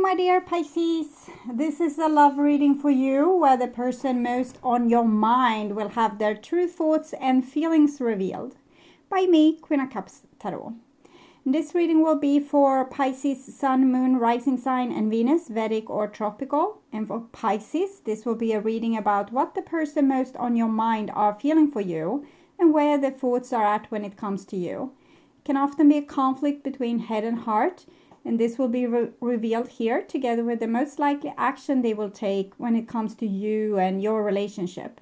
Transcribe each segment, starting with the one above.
my dear Pisces, this is a love reading for you where the person most on your mind will have their true thoughts and feelings revealed. By me, Queen of Cups Tarot. This reading will be for Pisces, Sun, Moon, Rising Sign and Venus, Vedic or Tropical. And for Pisces, this will be a reading about what the person most on your mind are feeling for you and where the thoughts are at when it comes to you. It can often be a conflict between head and heart. And this will be revealed here together with the most likely action they will take when it comes to you and your relationship.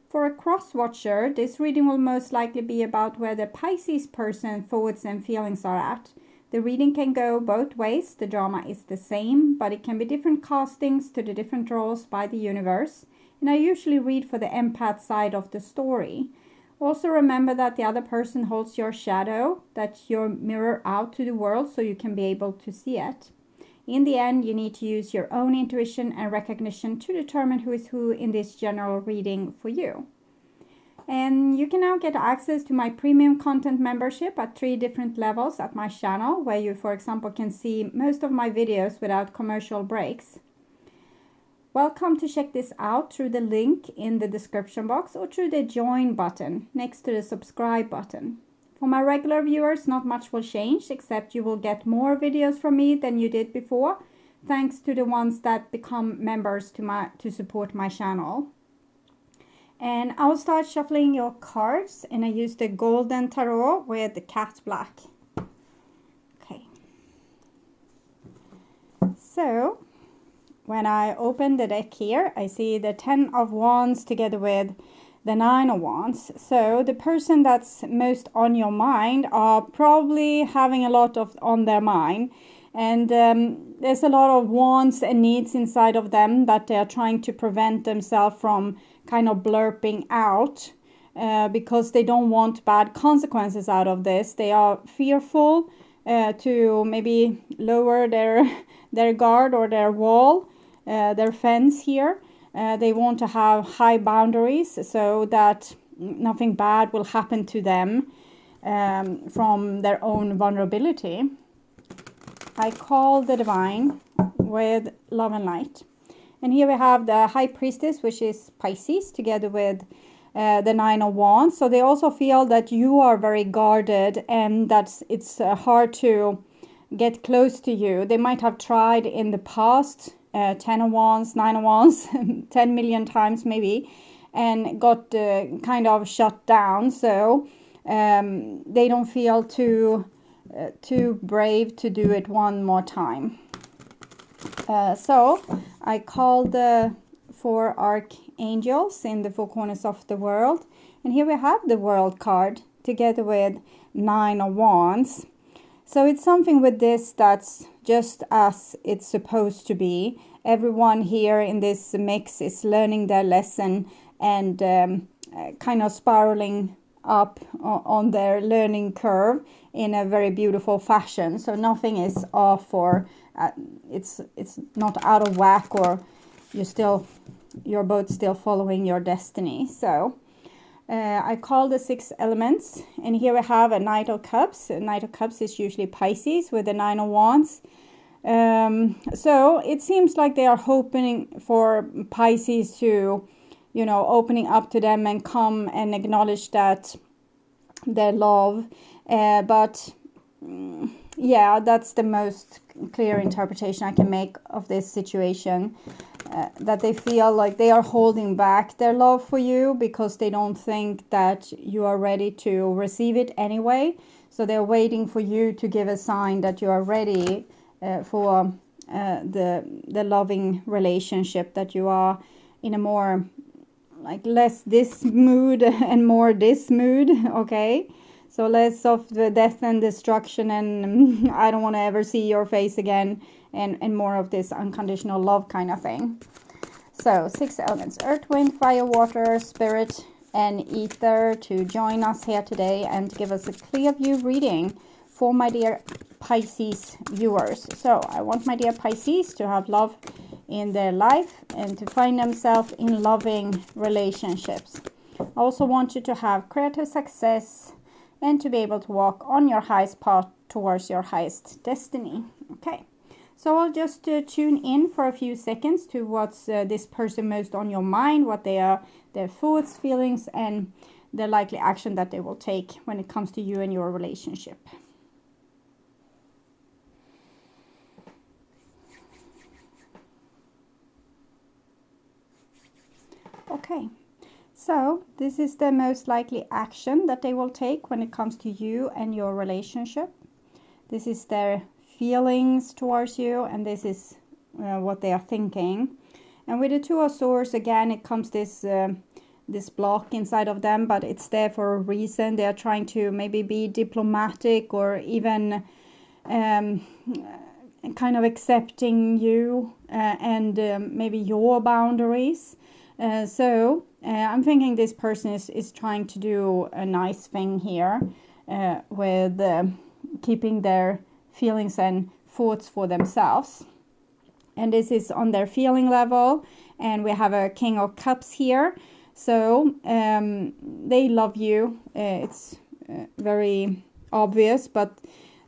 For a cross-watcher, this reading will most likely be about where the Pisces person thoughts and feelings are at. The reading can go both ways. The drama is the same, but it can be different castings to the different roles by the universe. And I usually read for the empath side of the story. Also remember that the other person holds your shadow, that you mirror out to the world so you can be able to see it. In the end, you need to use your own intuition and recognition to determine who is who in this general reading for you. And you can now get access to my premium content membership at 3 different levels at my channel, where you, for example, can see most of my videos without commercial breaks. Welcome to check this out through the link in the description box or through the join button next to the subscribe button. For my regular viewers, not much will change, except you will get more videos from me than you did before, thanks to the ones that become members to support my channel. And I'll start shuffling your cards, and I use the Golden Tarot with the cat black. Okay. So when I open the deck here, I see the 10 of Wands together with the 9 of Wands. So the person that's most on your mind are probably having a lot on their mind. And there's a lot of wants and needs inside of them that they are trying to prevent themselves from kind of blurping out because they don't want bad consequences out of this. They are fearful to maybe lower their guard or their wall. Their fence here. They want to have high boundaries so that nothing bad will happen to them from their own vulnerability. I call the Divine with Love and Light. And here we have the High Priestess, which is Pisces, together with the 9 of Wands. So they also feel that you are very guarded and that it's hard to get close to you. They might have tried in the past 10 of Wands, 9 of Wands, 10 million times maybe, and got kind of shut down. So they don't feel too brave to do it one more time. So I call the 4 archangels in the 4 corners of the world. And here we have the World card together with 9 of Wands. So it's something with this that's just as it's supposed to be. Everyone here in this mix is learning their lesson and kind of spiraling up on their learning curve in a very beautiful fashion. So nothing is off or it's not out of whack, or you're both still following your destiny. So I call the 6 elements, and here we have a Knight of Cups. A Knight of Cups is usually Pisces with the 9 of Wands. So it seems like they are hoping for Pisces to, opening up to them and come and acknowledge that their love. But yeah, that's the most clear interpretation I can make of this situation. That they feel like they are holding back their love for you because they don't think that you are ready to receive it anyway. So they're waiting for you to give a sign that you are ready for the loving relationship, that you are in a more less this mood and more this mood. Okay, so less of the death and destruction and I don't want to ever see your face again, and more of this unconditional love kind of thing. So 6 elements: earth, wind, fire, water, spirit and ether to join us here today and to give us a clear view reading for my dear Pisces viewers. So I want my dear Pisces to have love in their life and to find themselves in loving relationships. I also want you to have creative success and to be able to walk on your highest path towards your highest destiny. Okay, So I'll just tune in for a few seconds to what's this person most on your mind, what their thoughts, feelings, and the likely action that they will take when it comes to you and your relationship. Okay, so this is the most likely action that they will take when it comes to you and your relationship. This is their feelings towards you, and this is what they are thinking. And with the Two of Swords, again, it comes this block inside of them, but it's there for a reason. They are trying to maybe be diplomatic, or even kind of accepting you and maybe your boundaries. So I'm thinking this person is trying to do a nice thing here with keeping their feelings and thoughts for themselves. And this is on their feeling level. And we have a King of Cups here. So they love you. It's very obvious, but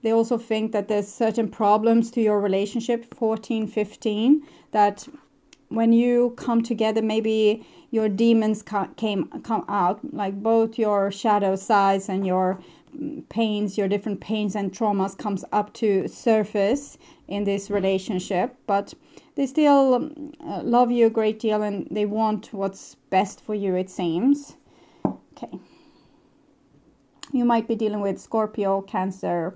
they also think that there's certain problems to your relationship, 14, 15, that when you come together, maybe your demons come out, like both your shadow sides and your pains, your different pains and traumas comes up to surface in this relationship. But they still love you a great deal, and they want what's best for you, it seems. Okay. You might be dealing with Scorpio, Cancer,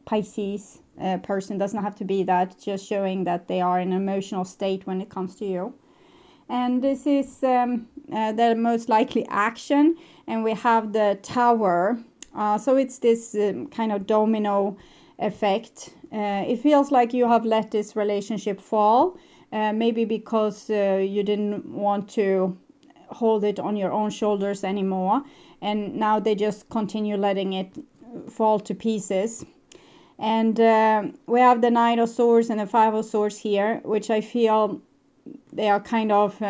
Pisces. Person doesn't have to be that, just showing that they are in an emotional state when it comes to you. And this is their most likely action. And we have the Tower. So it's this kind of domino effect. It feels like you have let this relationship fall, maybe because you didn't want to hold it on your own shoulders anymore. And now they just continue letting it fall to pieces. And we have the Knight of Swords and the Five of Swords here, which I feel they are kind of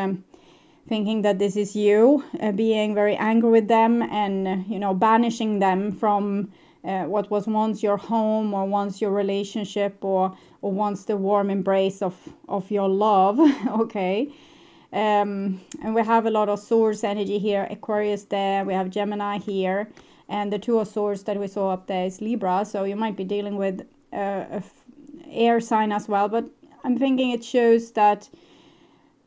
thinking that this is you, being very angry with them and, banishing them from what was once your home, or once your relationship, or once the warm embrace of your love. Okay. And we have a lot of Swords energy here, Aquarius there, we have Gemini here. And the Two of Swords that we saw up there is Libra. So you might be dealing with a air sign as well. But I'm thinking it shows that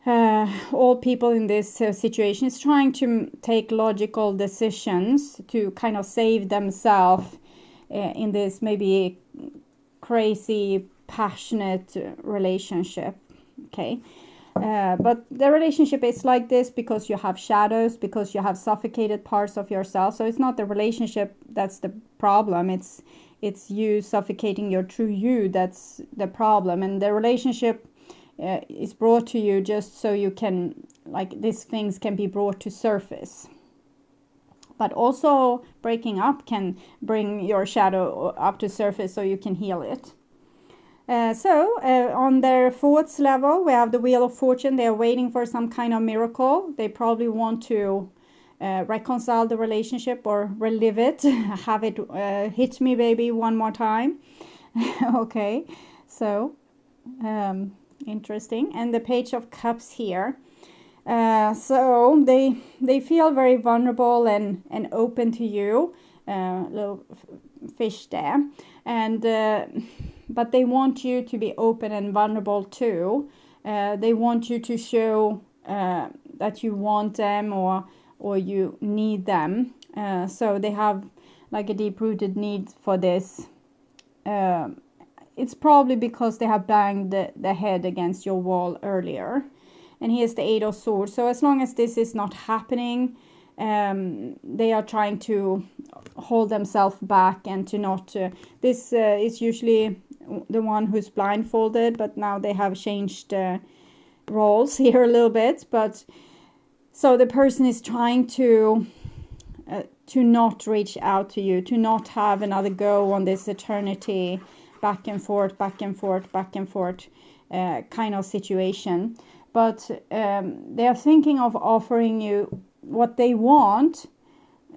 all people in this situation is trying to take logical decisions to kind of save themselves in this maybe crazy, passionate relationship. Okay. But the relationship is like this because you have shadows, because you have suffocated parts of yourself. So it's not the relationship that's the problem. It's you suffocating your true you that's the problem. And the relationship is brought to you just so you can, like, these things can be brought to surface. But also breaking up can bring your shadow up to surface so you can heal it. So on their thoughts level, we have the Wheel of Fortune. They are waiting for some kind of miracle. They probably want to reconcile the relationship or relive it, have it hit me, baby, one more time. Okay, so interesting. And the Page of Cups here. So they feel very vulnerable and open to you. Little fish there. And but they want you to be open and vulnerable too. They want you to show that you want them or you need them. So they have like a deep-rooted need for this. It's probably because they have banged the head against your wall earlier. And here's the Eight of Swords. So as long as this is not happening, they are trying to hold themselves back and to not... this is usually the one who's blindfolded, but now they have changed roles here a little bit. But so the person is trying to not reach out to you, to not have another go on this eternity, back and forth, back and forth, back and forth kind of situation. But they are thinking of offering you what they want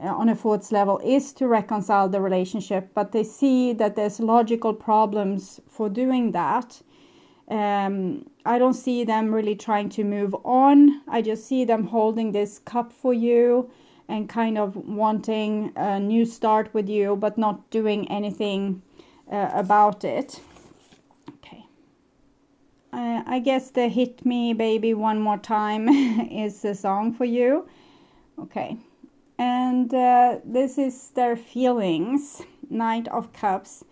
on a thoughts level is to reconcile the relationship, but they see that there's logical problems for doing that. I don't see them really trying to move on. I just see them holding this cup for you and kind of wanting a new start with you, but not doing anything about it. Okay. I guess the Hit Me Baby One More Time is a song for you. Okay. And this is their feelings, Knight of Cups.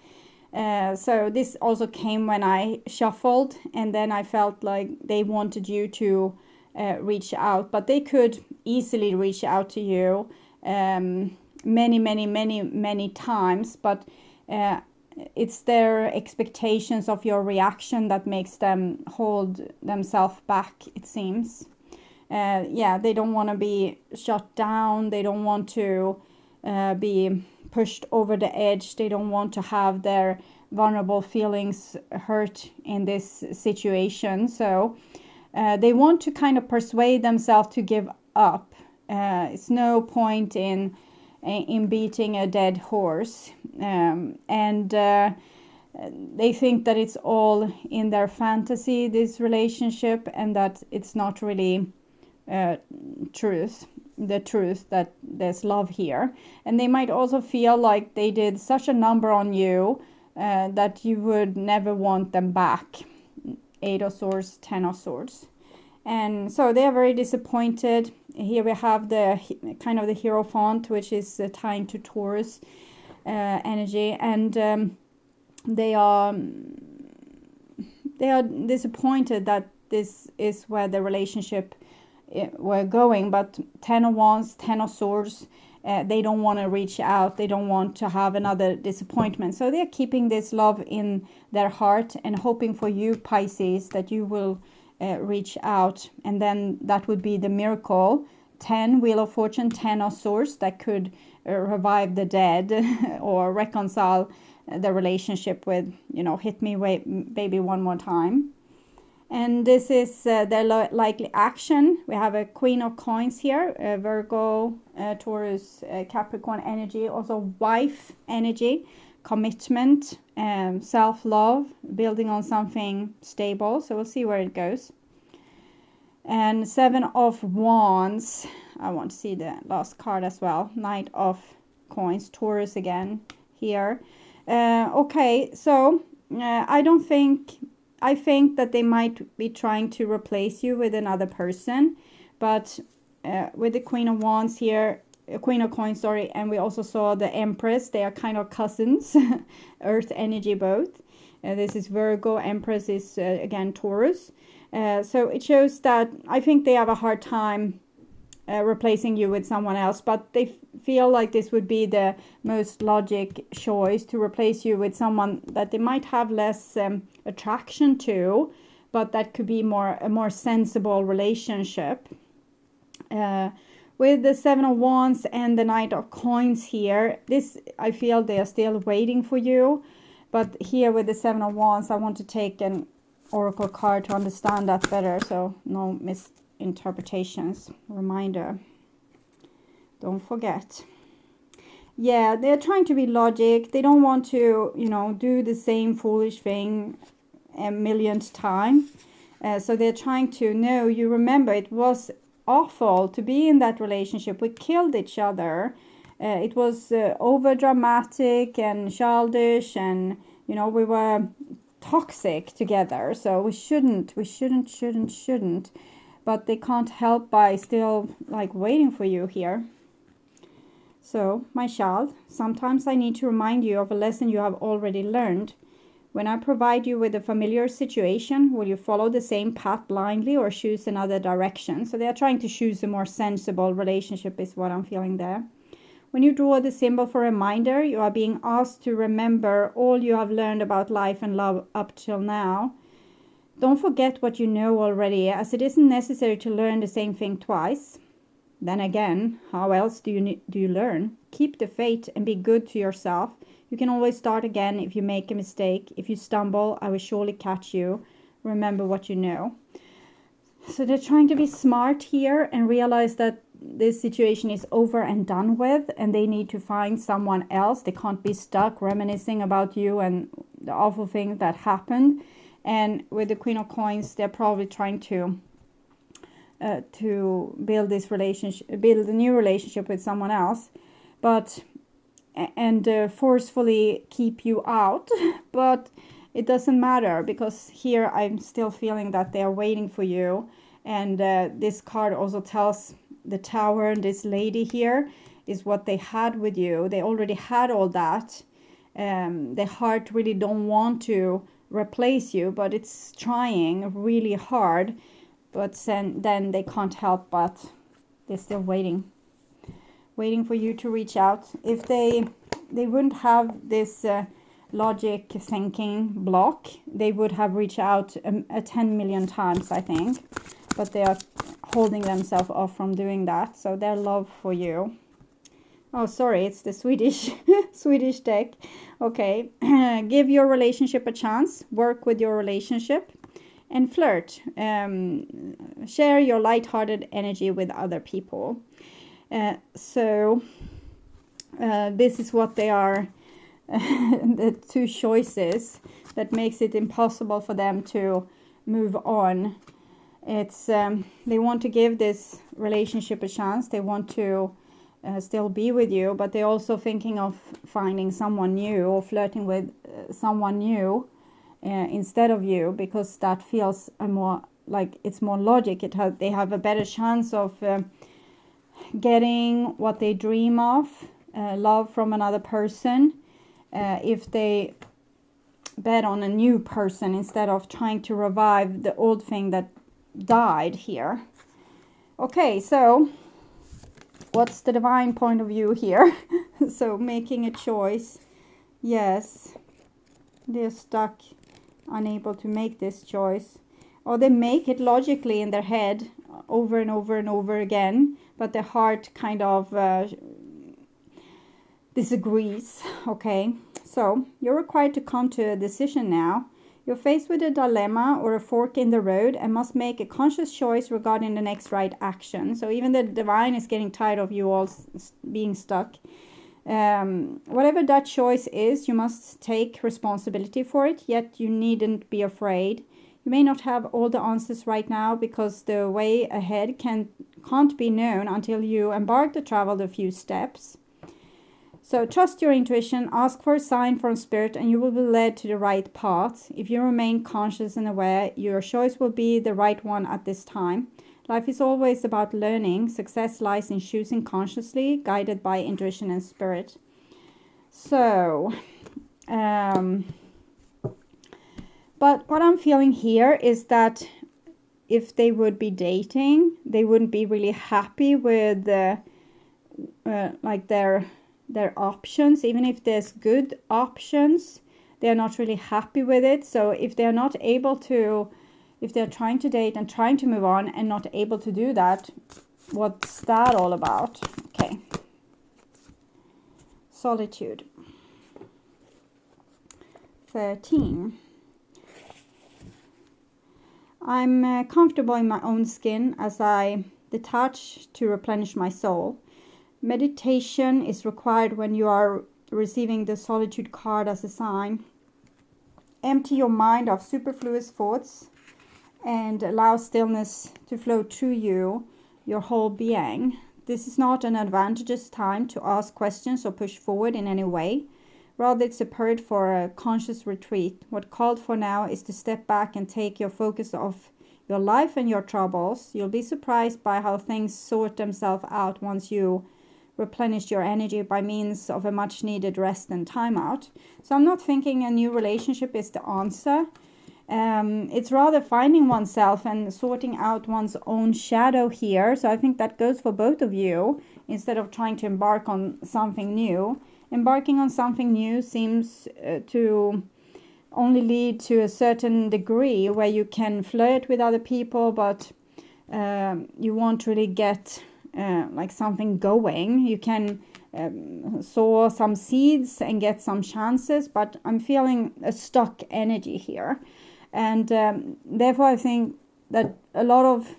So this also came when I shuffled, and then I felt like they wanted you to reach out, but they could easily reach out to you many times, but it's their expectations of your reaction that makes them hold themselves back, it seems. Yeah, they don't want to be shut down. They don't want to be pushed over the edge. They don't want to have their vulnerable feelings hurt in this situation. So they want to kind of persuade themselves to give up. It's no point in beating a dead horse. And they think that it's all in their fantasy, this relationship, and that it's not really the truth that there's love here. And they might also feel like they did such a number on you that you would never want them back. 8 of Swords, 10 of Swords. And so they are very disappointed. Here we have the kind of the Hierophant, which is tying to Taurus energy, and they are disappointed that this is where the relationship were going. But 10 of Wands, 10 of Swords, they don't want to reach out. They don't want to have another disappointment. So they're keeping this love in their heart and hoping for you, Pisces, that you will reach out. And then that would be the miracle. 10, Wheel of Fortune, 10 of Swords, that could revive the dead or reconcile the relationship with, hit me baby one more time. And this is their likely action. We have a Queen of Coins here, Virgo, Taurus, Capricorn energy, also wife energy, commitment, self-love, building on something stable. So we'll see where it goes. And 7 of Wands. I want to see the last card as well. Knight of Coins, Taurus again here. Okay, so I think that they might be trying to replace you with another person, but with the Queen of Wands here, Queen of Coins, sorry, and we also saw the Empress. They are kind of cousins, Earth energy both. This is Virgo, Empress is again Taurus. So it shows that I think they have a hard time replacing you with someone else, but they feel like this would be the most logic choice, to replace you with someone that they might have less attraction to, but that could be a more sensible relationship. With the 7 of Wands and the Knight of Coins here, this, I feel they are still waiting for you. But here with the 7 of Wands, I want to take an oracle card to understand that better, so no misinterpretations. Reminder, don't forget. Yeah, they're trying to be logic. They don't want to, do the same foolish thing a millionth time. So they're trying to, no, you remember, it was awful to be in that relationship. We killed each other. It was over dramatic and childish, and we were toxic together. So we shouldn't. But they can't help by still waiting for you here. So, my child, sometimes I need to remind you of a lesson you have already learned. When I provide you with a familiar situation, will you follow the same path blindly or choose another direction? So they are trying to choose a more sensible relationship is what I'm feeling there. When you draw the symbol for reminder, you are being asked to remember all you have learned about life and love up till now. Don't forget what you know already, as it isn't necessary to learn the same thing twice. Then again, how else do you learn? Keep the faith and be good to yourself. You can always start again if you make a mistake. If you stumble, I will surely catch you. Remember what you know. So they're trying to be smart here and realize that this situation is over and done with, and they need to find someone else. They can't be stuck reminiscing about you and the awful things that happened. And with the Queen of Coins, they're probably trying to build this relationship, build a new relationship with someone else, but forcefully keep you out. But it doesn't matter, because here I'm still feeling that they are waiting for you. And this card also tells the Tower, and this lady here is what they had with you. They already had all that. The heart really don't want to replace you, but it's trying really hard. But then they can't help, but they're still waiting for you to reach out. If they wouldn't have this logic thinking block, they would have reached out 10 million times, I think. But they are holding themselves off from doing that. So their love for you. Oh, sorry, it's the Swedish Swedish deck. Okay, give your relationship a chance. Work with your relationship. And flirt. Share your lighthearted energy with other people. So this is what they are, the two choices that makes it impossible for them to move on. It's they want to give this relationship a chance. They want to still be with you, but they're also thinking of finding someone new or flirting with someone new. Instead of you, because that feels more like it's more logic. They have a better chance of getting what they dream of, love from another person, if they bet on a new person instead of trying to revive the old thing that died here. Okay, so what's the divine point of view here? So making a choice. Yes, they're stuck, unable to make this choice, or they make it logically in their head over and over and over again, but their heart kind of disagrees. Okay, so you're required to come to a decision now. You're faced with a dilemma or a fork in the road and must make a conscious choice regarding the next right action. So even the divine is getting tired of you all being stuck. Whatever that choice is, you must take responsibility for it, yet you needn't be afraid. You may not have all the answers right now, because the way ahead can't be known until you embark to travel the few steps. So trust your intuition, ask for a sign from spirit, and you will be led to the right path. If you remain conscious and aware, your choice will be the right one at this time. Life is always about learning. Success lies in choosing consciously, guided by intuition and spirit. So, but what I'm feeling here is that if they would be dating, they wouldn't be really happy with like their options. Even if there's good options, they're not really happy with it. So if they're not able to, if they're trying to date and trying to move on and not able to do that, what's that all about? Okay. Solitude. 13. I'm comfortable in my own skin as I detach to replenish my soul. Meditation is required when you are receiving the Solitude card as a sign. Empty your mind of superfluous thoughts and allow stillness to flow through you, your whole being. This is not an advantageous time to ask questions or push forward in any way. Rather, it's a period for a conscious retreat. What called for now is to step back and take your focus off your life and your troubles. You'll be surprised by how things sort themselves out once you replenish your energy by means of a much needed rest and time out. So I'm not thinking a new relationship is the answer. It's rather finding oneself and sorting out one's own shadow here. So I think that goes for both of you. Instead of trying to embark on something new, embarking on something new seems to only lead to a certain degree where you can flirt with other people, but you won't really get like something going. You can sow some seeds and get some chances, but I'm feeling a stuck energy here. And therefore I think that a lot of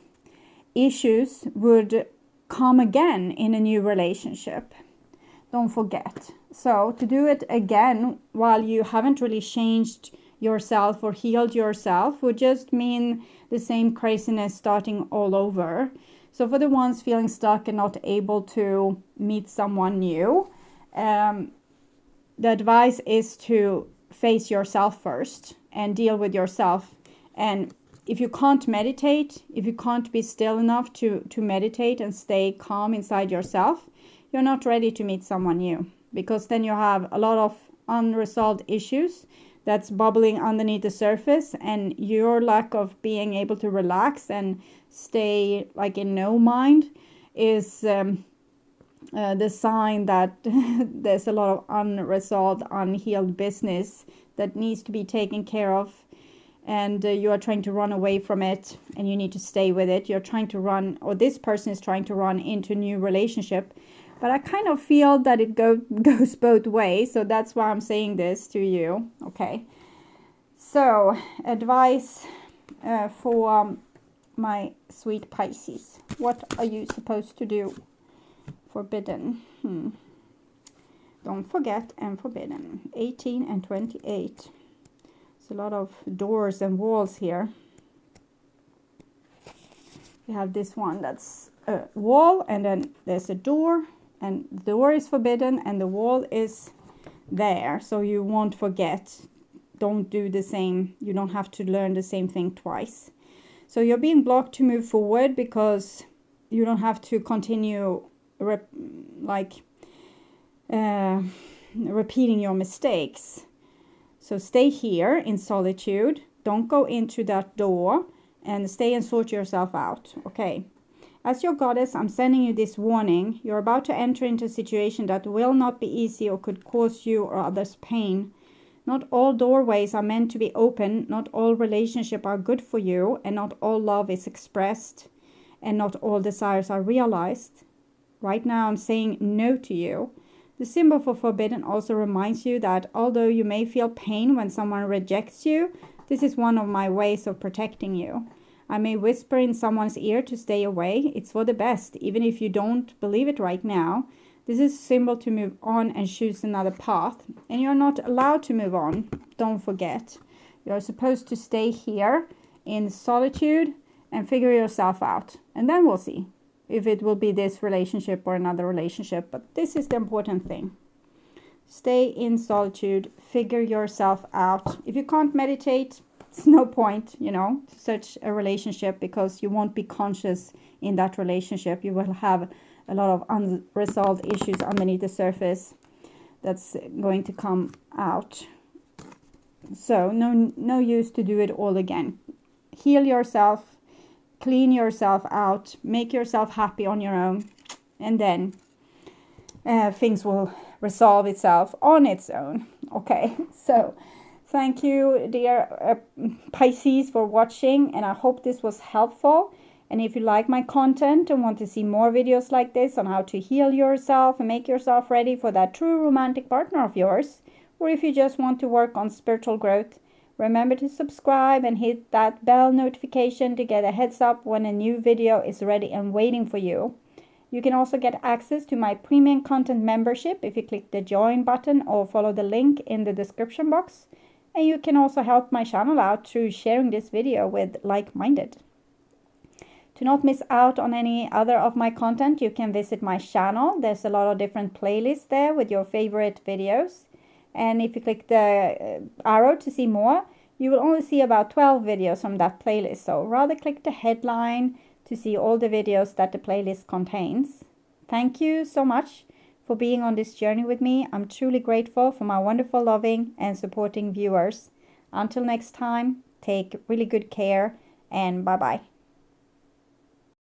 issues would come again in a new relationship. Don't forget. So to do it again while you haven't really changed yourself or healed yourself would just mean the same craziness starting all over. So for the ones feeling stuck and not able to meet someone new, the advice is to face yourself first and deal with yourself. And if you can't meditate, if you can't be still enough to meditate and stay calm inside yourself, you're not ready to meet someone new, because then you have a lot of unresolved issues that's bubbling underneath the surface, and your lack of being able to relax and stay like in no mind is the sign that there's a lot of unresolved, unhealed business that needs to be taken care of, and you are trying to run away from it, and you need to stay with it. You're trying to run, or this person is trying to run into a new relationship. But I kind of feel that it goes both ways. So that's why I'm saying this to you. Okay. So advice for my sweet Pisces. What are you supposed to do? Forbidden. Don't forget and forbidden. 18 and 28. There's a lot of doors and walls here. You have this one that's a wall, and then there's a door. And the door is forbidden and the wall is there. So you won't forget. Don't do the same. You don't have to learn the same thing twice. So you're being blocked to move forward because you don't have to continue repeating your mistakes. So stay here in solitude. Don't go into that door and stay and sort yourself out. Okay. As your goddess, I'm sending you this warning. You're about to enter into a situation that will not be easy or could cause you or others pain. Not all doorways are meant to be open. Not all relationships are good for you. And not all love is expressed. And not all desires are realized. Right now, I'm saying no to you. The symbol for forbidden also reminds you that although you may feel pain when someone rejects you, this is one of my ways of protecting you. I may whisper in someone's ear to stay away. It's for the best, even if you don't believe it right now. This is a symbol to move on and choose another path. And you're not allowed to move on. Don't forget. You're supposed to stay here in solitude and figure yourself out. And then we'll see if it will be this relationship or another relationship. But this is the important thing. Stay in solitude. Figure yourself out. If you can't meditate, it's no point, to search a relationship, because you won't be conscious in that relationship. You will have a lot of unresolved issues underneath the surface that's going to come out. So no use to do it all again. Heal yourself, clean yourself out, make yourself happy on your own, and then things will resolve itself on its own. Okay, so thank you, dear Pisces, for watching, and I hope this was helpful. And if you like my content and want to see more videos like this on how to heal yourself and make yourself ready for that true romantic partner of yours, or if you just want to work on spiritual growth, remember to subscribe and hit that bell notification to get a heads up when a new video is ready and waiting for you. You can also get access to my premium content membership if you click the join button or follow the link in the description box. And you can also help my channel out through sharing this video with like-minded. To not miss out on any other of my content, you can visit my channel. There's a lot of different playlists there with your favorite videos. And if you click the arrow to see more, you will only see about 12 videos from that playlist. So rather click the headline to see all the videos that the playlist contains. Thank you so much for being on this journey with me. I'm truly grateful for my wonderful, loving and supporting viewers. Until next time, take really good care and bye-bye.